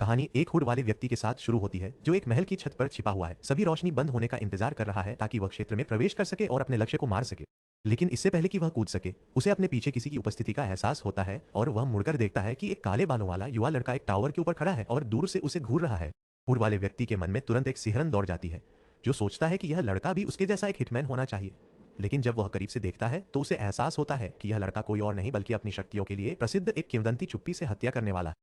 कहानी एक हुड वाले व्यक्ति के साथ शुरू होती है जो एक महल की छत पर छिपा हुआ है। सभी रोशनी बंद होने का इंतजार कर रहा है ताकि वह क्षेत्र में प्रवेश कर सके और अपने लक्ष्य को मार सके। लेकिन इससे पहले कि वह कूद सके, उसे अपने पीछे किसी की उपस्थिति का एहसास होता है और वह मुड़कर देखता है कि एक काले बालों वाला युवा लड़का एक टावर के ऊपर खड़ा है और दूर से उसे घूर रहा है। हुड वाले व्यक्ति के मन में तुरंत एक सिहरन दौड़ जाती है, जो सोचता है कि यह लड़का भी उसके जैसा एक हिटमैन होना चाहिए। लेकिन जब वह करीब से देखता है तो उसे एहसास होता है कि यह लड़का कोई और नहीं बल्कि अपनी शक्तियों के लिए प्रसिद्ध एक किंवदंती चुप्पी से हत्या करने वाला है।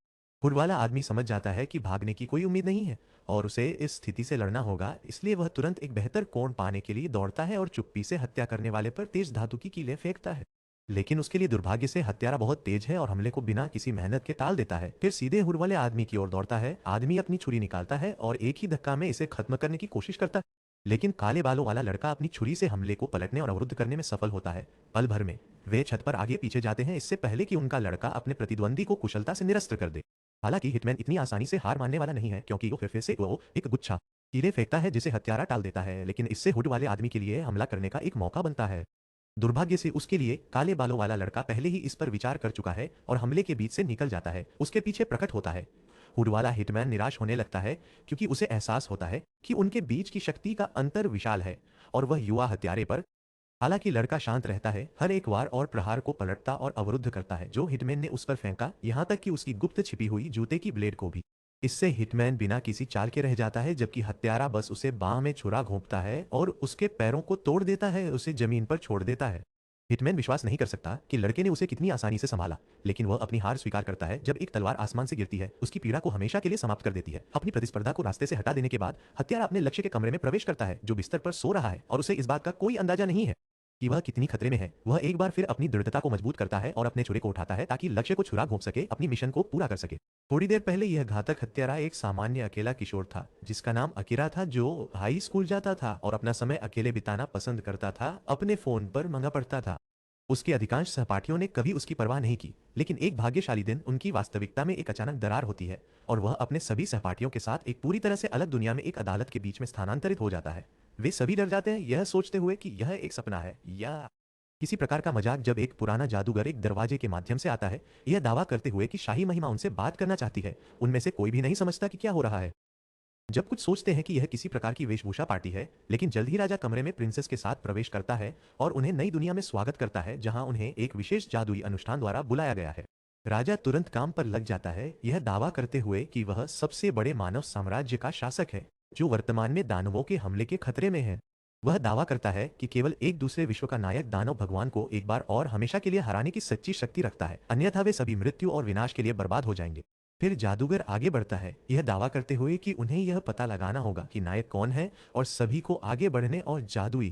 हुड वाला आदमी समझ जाता है कि भागने की कोई उम्मीद नहीं है और उसे इस स्थिति से लड़ना होगा, इसलिए वह तुरंत एक बेहतर कोण पाने के लिए दौड़ता है और चुप्पी से हत्या करने वाले पर तेज धातु की कीलें फेंकता है। लेकिन उसके लिए दुर्भाग्य से हत्यारा बहुत तेज है और हमले को बिना किसी मेहनत के टाल देता है। फिर सीधे हुड वाले आदमी की ओर दौड़ता है। आदमी अपनी छुरी निकालता है और एक ही धक्का में इसे खत्म करने की कोशिश करता है, लेकिन काले बालों वाला लड़का अपनी छुरी से हमले को पलटने और अवरुद्ध करने में सफल होता है। पल भर में वे छत पर आगे पीछे जाते हैं, इससे पहले कि उनका लड़का अपने प्रतिद्वंदी को कुशलता से निरस्त कर दे। हालांकि हिटमैन इतनी आसानी से हार मानने वाला नहीं है, क्योंकि वो फिर से वो एक गुच्छा कीड़े फेंकता है जिसे हत्यारा टाल देता है, लेकिन इससे हुड वाले आदमी के लिए हमला करने का एक मौका बनता है। दुर्भाग्य से उसके लिए काले बालों वाला लड़का पहले ही इस पर विचार कर चुका है और हमले के बीच से निकल जाता है। उसके पीछे प्रकट होता है। हुड वाला हिटमैन निराश होने लगता है, क्योंकि उसे एहसास होता है कि उनके बीच की शक्ति का अंतर विशाल है और वह युवा हत्यारे पर। हालांकि लड़का शांत रहता है, हर एक वार और प्रहार को पलटता और अवरुद्ध करता है जो हिटमैन ने उस पर फेंका, यहाँ तक कि उसकी गुप्त छिपी हुई जूते की ब्लेड को भी। इससे हिटमैन बिना किसी चाल के रह जाता है, जबकि हत्यारा बस उसे बाह में छुरा घोंपता है और उसके पैरों को तोड़ देता है, उसे जमीन पर छोड़ देता है। हिटमैन विश्वास नहीं कर सकता कि लड़के ने उसे कितनी आसानी से संभाला, लेकिन वह अपनी हार स्वीकार करता है जब एक तलवार आसमान से गिरती है, उसकी पीड़ा को हमेशा के लिए समाप्त कर देती है। अपनी प्रतिस्पर्धा को रास्ते से हटा देने के बाद हत्यारा अपने लक्ष्य के कमरे में प्रवेश करता है, जो बिस्तर पर सो रहा है, और उसे इस बात का कोई अंदाजा नहीं है कि वह कितनी खतरे में है। वह एक बार फिर अपनी दृढ़ता को मजबूत करता है और अपने छुरे को उठाता है ताकि लक्ष्य को छुरा घोंप सके, अपनी मिशन को पूरा कर सके। थोड़ी देर पहले यह घातक हत्यारा एक सामान्य अकेला किशोर था जिसका नाम अकीरा था, जो हाई स्कूल जाता था और अपना समय अकेले बिताना पसंद करता था, अपने फोन पर मंगा पढ़ता था। उसके अधिकांश सहपाठियों ने कभी उसकी परवाह नहीं की, लेकिन एक भाग्यशाली दिन उनकी वास्तविकता में एक अचानक दरार होती है और वह अपने सभी सहपाठियों के साथ एक पूरी तरह से अलग दुनिया में एक अदालत के बीच में स्थानांतरित हो जाता है। वे सभी डर जाते हैं, यह सोचते हुए कि यह एक सपना है या किसी प्रकार का मजाक, जब एक पुराना जादूगर एक दरवाजे के माध्यम से आता है, यह दावा करते हुए कि शाही महिमा उनसे बात करना चाहती है। उनमें से कोई भी नहीं समझता कि क्या हो रहा है। जब कुछ सोचते हैं कि यह किसी प्रकार की वेशभूषा पार्टी है, लेकिन जल्द ही राजा कमरे में प्रिंसेस के साथ प्रवेश करता है और उन्हें नई दुनिया में स्वागत करता है, जहां उन्हें एक विशेष जादुई अनुष्ठान द्वारा बुलाया गया है। राजा तुरंत काम पर लग जाता है, यह दावा करते हुए कि वह सबसे बड़े मानव साम्राज्य का शासक है, जो वर्तमान में दानवों के हमले के खतरे में है। वह दावा करता है कि केवल एक दूसरे विश्व का नायक दानव भगवान को एक बार और हमेशा के लिए हराने की सच्ची शक्ति रखता है, अन्यथा वे सभी मृत्यु और विनाश के लिए बर्बाद हो जाएंगे। फिर जादूगर आगे बढ़ता है, यह दावा करते हुए कि उन्हें यह पता लगाना होगा कि नायक कौन है और सभी को आगे बढ़ने और जादुई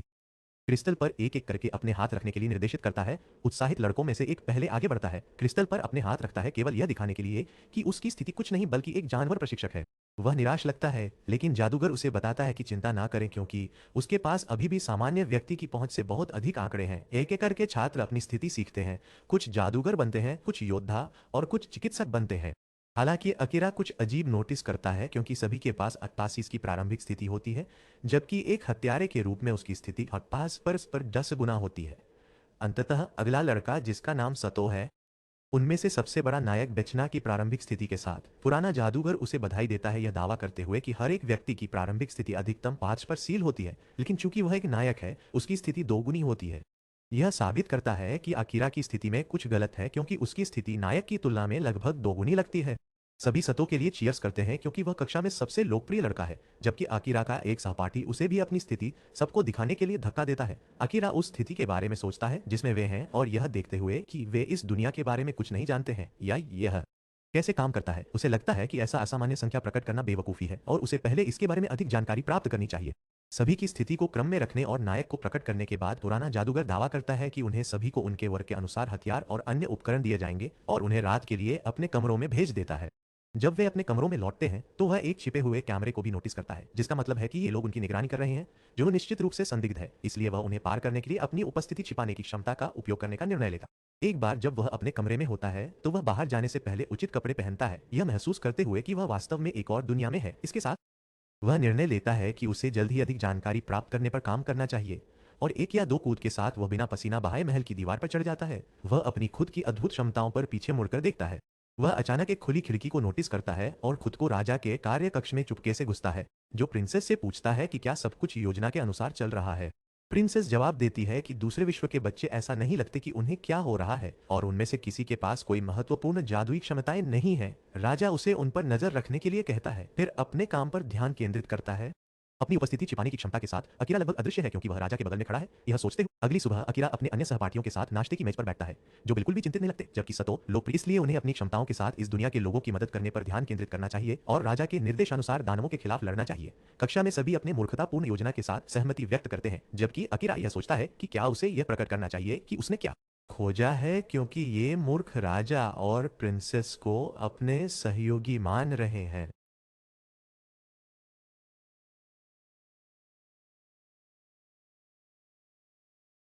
क्रिस्टल पर एक एक करके अपने हाथ रखने के लिए निर्देशित करता है। उत्साहित लड़कों में से एक पहले आगे बढ़ता है, क्रिस्टल पर अपने हाथ रखता है, केवल यह दिखाने के लिए कि उसकी स्थिति कुछ नहीं बल्कि एक जानवर प्रशिक्षक है। वह निराश लगता है, लेकिन जादूगर उसे बताता है कि चिंता ना करें, क्योंकि उसके पास अभी भी सामान्य व्यक्ति की पहुंच से बहुत अधिक आंकड़े हैं। एक एक करके छात्र अपनी स्थिति सीखते हैं, कुछ जादूगर बनते हैं, कुछ योद्धा और कुछ चिकित्सक बनते हैं। हालांकि अकीरा कुछ अजीब नोटिस करता है, क्योंकि सभी के पास 88 की प्रारंभिक स्थिति होती है, जबकि एक हत्यारे के रूप में उसकी स्थिति 88 पर 10 गुना होती है। अंततः अगला लड़का, जिसका नाम सतो है, उनमें से सबसे बड़ा नायक, बेचना की प्रारंभिक स्थिति के साथ पुराना जादूगर उसे बधाई देता है, यह दावा करते हुए कि हर एक व्यक्ति की प्रारंभिक स्थिति अधिकतम 5 पर सील होती है, लेकिन चूंकि वह एक नायक है, उसकी स्थिति दोगुनी होती है। यह साबित करता है कि अकीरा की स्थिति में कुछ गलत है, क्योंकि उसकी स्थिति नायक की तुलना में लगभग दोगुनी लगती है। सभी सतो के लिए चीयर्स करते हैं, क्योंकि वह कक्षा में सबसे लोकप्रिय लड़का है, जबकि अकीरा का एक सहपाठी उसे भी अपनी स्थिति सबको दिखाने के लिए धक्का देता है। अकीरा उस स्थिति के बारे में सोचता है जिसमें वे हैं, और यह देखते हुए कि वे इस दुनिया के बारे में कुछ नहीं जानते हैं या यह कैसे काम करता है, उसे लगता है कि ऐसा असामान्य संख्या प्रकट करना बेवकूफ़ी है और उसे पहले इसके बारे में अधिक जानकारी प्राप्त करनी चाहिए। सभी की स्थिति को क्रम में रखने और नायक को प्रकट करने के बाद पुराना जादूगर दावा करता है कि उन्हें सभी को उनके वर्ग के अनुसार हथियार और अन्य उपकरण दिए जाएंगे और उन्हें रात के लिए अपने कमरों में भेज देता है। जब वे अपने कमरों में लौटते हैं तो वह एक छिपे हुए कैमरे को भी नोटिस करता है, जिसका मतलब है कि ये लोग उनकी निगरानी कर रहे हैं, जो निश्चित रूप से संदिग्ध है। इसलिए वह उन्हें पार करने के लिए अपनी उपस्थिति छिपाने की क्षमता का उपयोग करने का निर्णय लेता। एक बार जब वह अपने कमरे में होता है तो वह बाहर जाने से पहले उचित कपड़े पहनता है, यह महसूस करते हुए कि वह वास्तव में एक और दुनिया में है। इसके साथ वह निर्णय लेता है कि उसे जल्द ही अधिक जानकारी प्राप्त करने पर काम करना चाहिए, और एक या दो कूद के साथ वह बिना पसीना बहाए महल की दीवार पर चढ़ जाता है। वह अपनी खुद की अद्भुत क्षमताओं पर पीछे मुड़कर देखता है। वह अचानक एक खुली खिड़की को नोटिस करता है और खुद को राजा के कार्य कक्ष में चुपके से घुसता है, जो प्रिंसेस से पूछता है कि क्या सब कुछ योजना के अनुसार चल रहा है। प्रिंसेस जवाब देती है कि दूसरे विश्व के बच्चे ऐसा नहीं लगते कि उन्हें क्या हो रहा है और उनमें से किसी के पास कोई महत्वपूर्ण जादुई क्षमताएं नहीं है। राजा उसे उन पर नजर रखने के लिए कहता है, फिर अपने काम पर ध्यान केंद्रित करता है। अपनी उपस्थिति छिपाने की क्षमता के साथ अकीरा लगभग अदृश्य है क्योंकि वह राजा के बगल में खड़ा है। यह सोचते हुए अगली सुबह अकीरा अपने अन्य सहपाठियों के साथ नाश्ते की मेज पर बैठता है, जो बिल्कुल भी चिंतित नहीं लगते, जबकि सतो लोकप्रिय इसलिए उन्हें अपनी क्षमताओं के साथ इस दुनिया के लोगों की मदद करने पर ध्यान केंद्रित करना चाहिए और राजा के निर्देशानुसार दानवों के खिलाफ लड़ना चाहिए। कक्षा में सभी अपने मूर्खतापूर्ण योजना के साथ सहमति व्यक्त करते हैं, जबकि अकीरा यह सोचता है कि क्या उसे यह प्रकट करना चाहिए कि उसने क्या खोजा है, क्योंकि ये मूर्ख राजा और प्रिंसेस को अपने सहयोगी मान रहे हैं।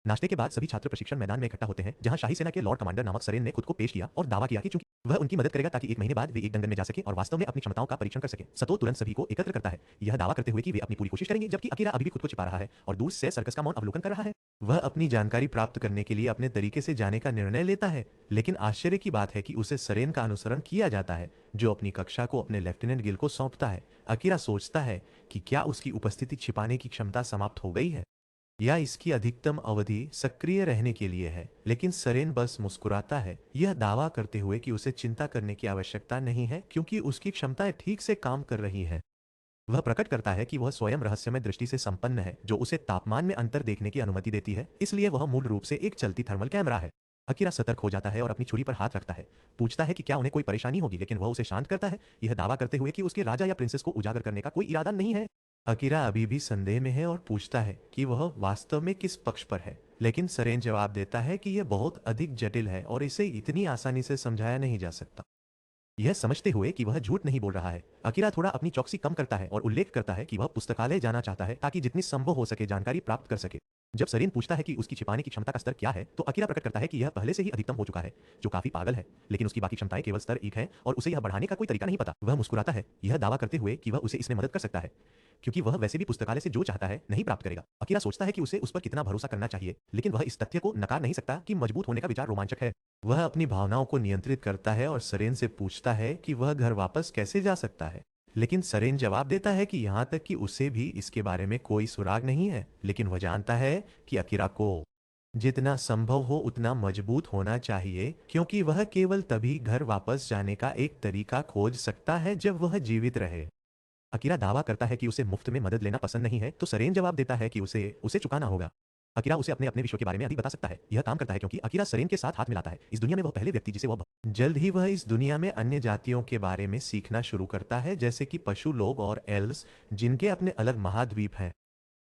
नाश्ते के बाद सभी छात्र प्रशिक्षण मैदान में इकट्ठा होते हैं, जहां शाही सेना के लॉर्ड कमांडर नामक सरेन ने खुद को पेश किया और दावा किया कि चूंकि वह उनकी मदद करेगा ताकि 1 महीने बाद वे एक दंगल में जा सके और वास्तव में अपनी क्षमताओं का परीक्षण कर सके। सतो तुरंत सभी को एकत्र करता है, यह दावा करते हुए कि वे अपनी पूरी कोशिश करेंगे, जबकि अकीरा अभी भी खुद को छिपा रहा है और दूर से सर्कस का मौन अवलोकन कर रहा है। वह अपनी जानकारी प्राप्त करने के लिए अपने तरीके से जाने का निर्णय लेता है, लेकिन आश्चर्य की बात है कि उसे सरेन का अनुसरण किया जाता है, जो अपनी कक्षा को अपने लेफ्टिनेंट गिल को सौंपता है। अकीरा सोचता है कि क्या उसकी उपस्थिति छिपाने की क्षमता समाप्त हो गई है या इसकी अधिकतम अवधि सक्रिय रहने के लिए है, लेकिन सरेन बस मुस्कुराता है, यह दावा करते हुए कि उसे चिंता करने की आवश्यकता नहीं है क्योंकि उसकी क्षमताएं ठीक से काम कर रही हैं। वह प्रकट करता है कि वह स्वयं रहस्यमय दृष्टि से संपन्न है, जो उसे तापमान में अंतर देखने की अनुमति देती है, इसलिए वह मूल रूप से एक चलती थर्मल कैमरा है। अकीरा सतर्क हो जाता है और अपनी छुरी पर हाथ रखता है, पूछता है कि क्या उन्हें कोई परेशानी होगी, लेकिन वह उसे शांत करता है, यह दावा करते हुए कि उसके राजा या प्रिंसेस को उजागर करने का कोई इरादा नहीं है। अकीरा अभी भी संदेह में है और पूछता है कि वह वास्तव में किस पक्ष पर है, लेकिन सरेन जवाब देता है कि यह बहुत अधिक जटिल है और इसे इतनी आसानी से समझाया नहीं जा सकता। यह समझते हुए कि वह झूठ नहीं बोल रहा है, अकीरा थोड़ा अपनी चौकसी कम करता है और उल्लेख करता है कि वह पुस्तकालय जाना चाहता है ताकि जितनी संभव हो सके जानकारी प्राप्त कर सके। जब सरीन पूछता है कि उसकी छिपाने की क्षमता का स्तर क्या है, तो अकीरा प्रकट करता है कि यह पहले से ही अधिकतम हो चुका है, जो काफी पागल है, लेकिन उसकी बाकी क्षमताएं केवल स्तर 1 है और उसे यह बढ़ाने का कोई तरीका नहीं पता। वह मुस्कुराता है, यह दावा करते हुए कि वह उसे इसमें मदद कर सकता है, क्योंकि वह वैसे भी पुस्तकालय से जो चाहता है नहीं प्राप्त करेगा। अकीरा सोचता है कि उसे उस पर कितना भरोसा करना चाहिए, लेकिन वह इस तथ्य को नकार नहीं सकता कि मजबूत होने का विचार रोमांचक है। वह अपनी भावनाओं को नियंत्रित करता है और सरेन से पूछता है कि वह घर वापस कैसे जा सकता है, लेकिन सरेन जवाब देता है कि यहाँ तक कि उसे भी इसके बारे में कोई सुराग नहीं है, लेकिन वह जानता है कि अकीरा को जितना संभव हो उतना मजबूत होना चाहिए, क्योंकि वह केवल तभी घर वापस जाने का एक तरीका खोज सकता है जब वह जीवित रहे। अकीरा दावा करता है कि उसे मुफ्त में मदद लेना पसंद नहीं है, तो सरेन जवाब देता है कि उसे उसे चुकाना होगा। अकीरा उसे अपने अपने विश्व के बारे में अधिक बता सकता है। यह काम करता है क्योंकि अकीरा सरेन के साथ हाथ मिलाता है। इस दुनिया में वह पहले व्यक्ति जिसे वह जल्द ही वह इस दुनिया में अन्य जातियों के बारे में सीखना शुरू करता है, जैसे कि पशु लोग और एल्व्स, जिनके अपने अलग महाद्वीप हैं।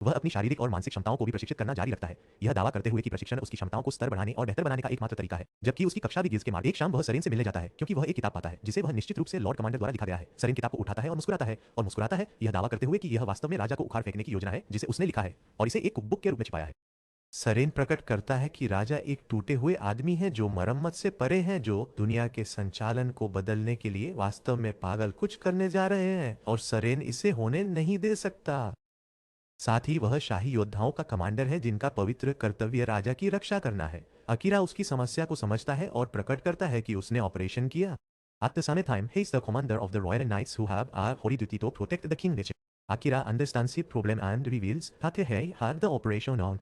वह अपनी शारीरिक और मानसिक क्षमताओं को भी प्रशिक्षित करना जारी रखता है, यह दावा करते हुए कि प्रशिक्षण उसकी क्षमताओं को स्तर बढ़ाने और बेहतर बनाने का एकमात्र तरीका है। जबकि उसकी कक्षा भी गिज के मार्ग एक शाम वह सरेन से मिलने जाता है, क्योंकि वह एक किताब पाता है जिसे वह निश्चित रूप से लॉर्ड कमांडर द्वारा लिखा गया है। सरेन किताब को उठाता है और मुस्कुराता है, यह दावा करते हुए कि यह वास्तव में राजा को उखाड़ फेंकने की योजना है जिसे उसने लिखा है और इसे एक कुकबुक के रूप में छिपाया है। सरेन प्रकट करता है कि राजा एक टूटे हुए आदमी है जो मरम्मत से परे हैं, जो दुनिया के संचालन को बदलने के लिए वास्तव में पागल कुछ करने जा रहे हैं और सरेन इसे होने नहीं दे सकता। साथ ही वह शाही योद्धाओं का कमांडर है जिनका पवित्र कर्तव्य राजा की रक्षा करना है। अकीरा उसकी समस्या को समझता है और प्रकट करता है कि उसने ऑपरेशन किया। At the same time, he is the commander of the Royal Knights who have a holy duty to protect the king. Akira understands the problem and reveals that he had the operation on